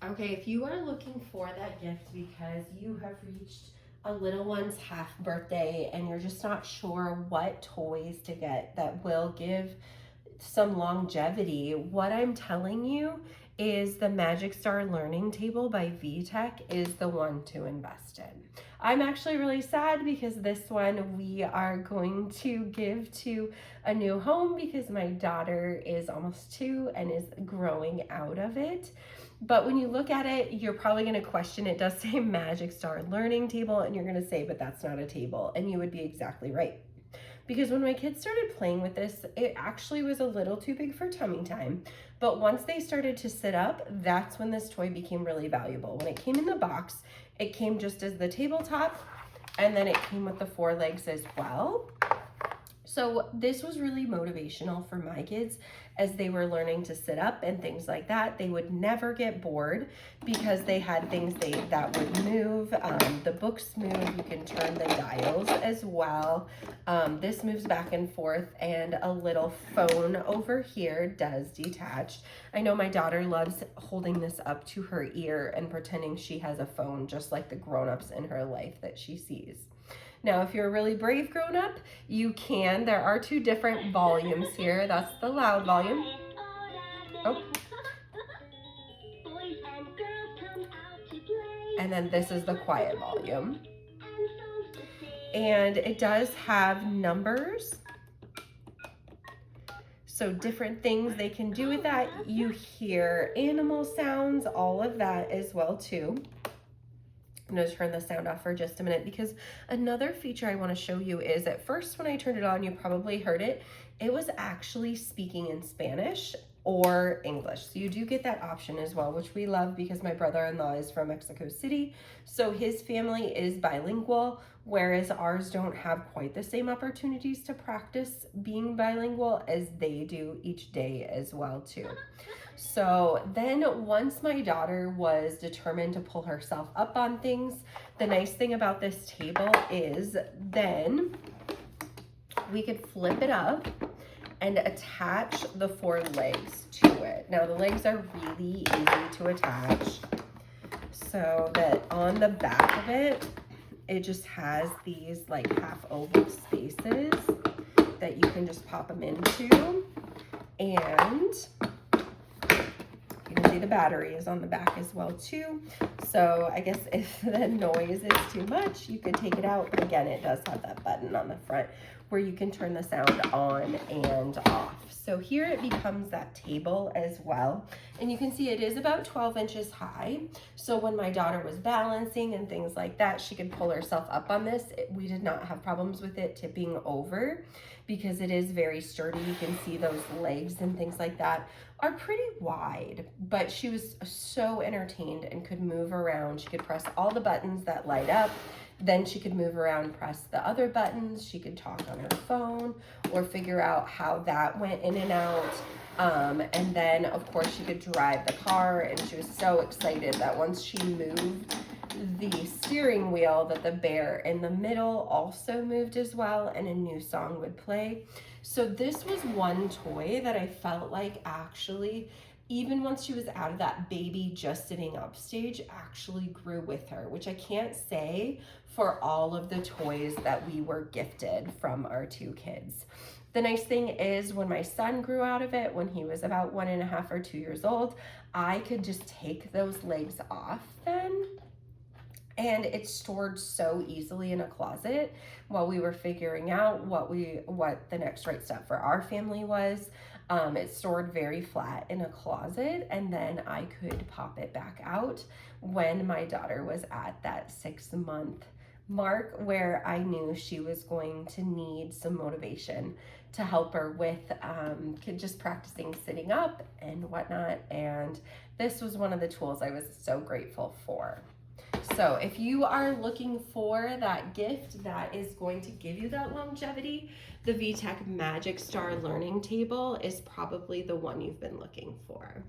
Okay, if you are looking for that gift because you have reached a little one's half birthday and you're just not sure what toys to get that will give some longevity, what I'm telling you is the Magic Star Learning Table by VTech is the one to invest in. I'm actually really sad because this one we are going to give to a new home because my daughter is almost 2 and is growing out of it. But when you look at it, you're probably going to question, it does say Magic Star Learning Table, and you're going to say, but that's not a table. And you would be exactly right. Because when my kids started playing with this, it actually was a little too big for tummy time. But once they started to sit up, that's when this toy became really valuable. When it came in the box, it came just as the tabletop, and then it came with the 4 legs as well. So this was really motivational for my kids as they were learning to sit up and things like that. They would never get bored because they had things that would move. The books move. You can turn the dials as well. This moves back and forth, and a little phone over here does detach. I know my daughter loves holding this up to her ear and pretending she has a phone, just like the grown-ups in her life that she sees. Now, if you're a really brave grown-up, you can. There are 2 different volumes here. That's the loud volume. Oh. And then this is the quiet volume. And it does have numbers. So different things they can do with that. You hear animal sounds, all of that as well too. I'm going to turn the sound off for just a minute because another feature I want to show you is at first when I turned it on, you probably heard it. It was actually speaking in Spanish or English. So you do get that option as well, which we love because my brother-in-law is from Mexico City. So his family is bilingual, whereas ours don't have quite the same opportunities to practice being bilingual as they do each day as well too. So then once my daughter was determined to pull herself up on things, the nice thing about this table is then we could flip it up and attach the 4 legs to it. Now the legs are really easy to attach so that on the back of it, it just has these like half oval spaces that you can just pop them into. And you can see the battery is on the back as well too. So I guess if the noise is too much, you could take it out. But again, it does have that button on the front where you can turn the sound on and off. So here it becomes that table as well. And you can see it is about 12 inches high. So when my daughter was balancing and things like that, she could pull herself up on this. We did not have problems with it tipping over because it is very sturdy. You can see those legs and things like that are pretty wide, but she was so entertained and could move around. She could press all the buttons that light up. Then she could move around, press the other buttons. She could talk on her phone or figure out how that went in and out. And then of course she could drive the car, and she was so excited that once she moved the steering wheel that the bear in the middle also moved as well, and a new song would play. So this was one toy that I felt like actually, even once she was out of that baby just sitting up stage, actually grew with her, which I can't say for all of the toys that we were gifted from our 2 kids. The nice thing is when my son grew out of it, when he was about 1.5 or 2 years old, I could just take those legs off then. And it's stored so easily in a closet while we were figuring out what the next right step for our family was. It's stored very flat in a closet, and then I could pop it back out when my daughter was at that 6-month mark where I knew she was going to need some motivation to help her with just practicing sitting up and whatnot. And this was one of the tools I was so grateful for. So if you are looking for that gift that is going to give you that longevity, the VTech Magic Star Learning Table is probably the one you've been looking for.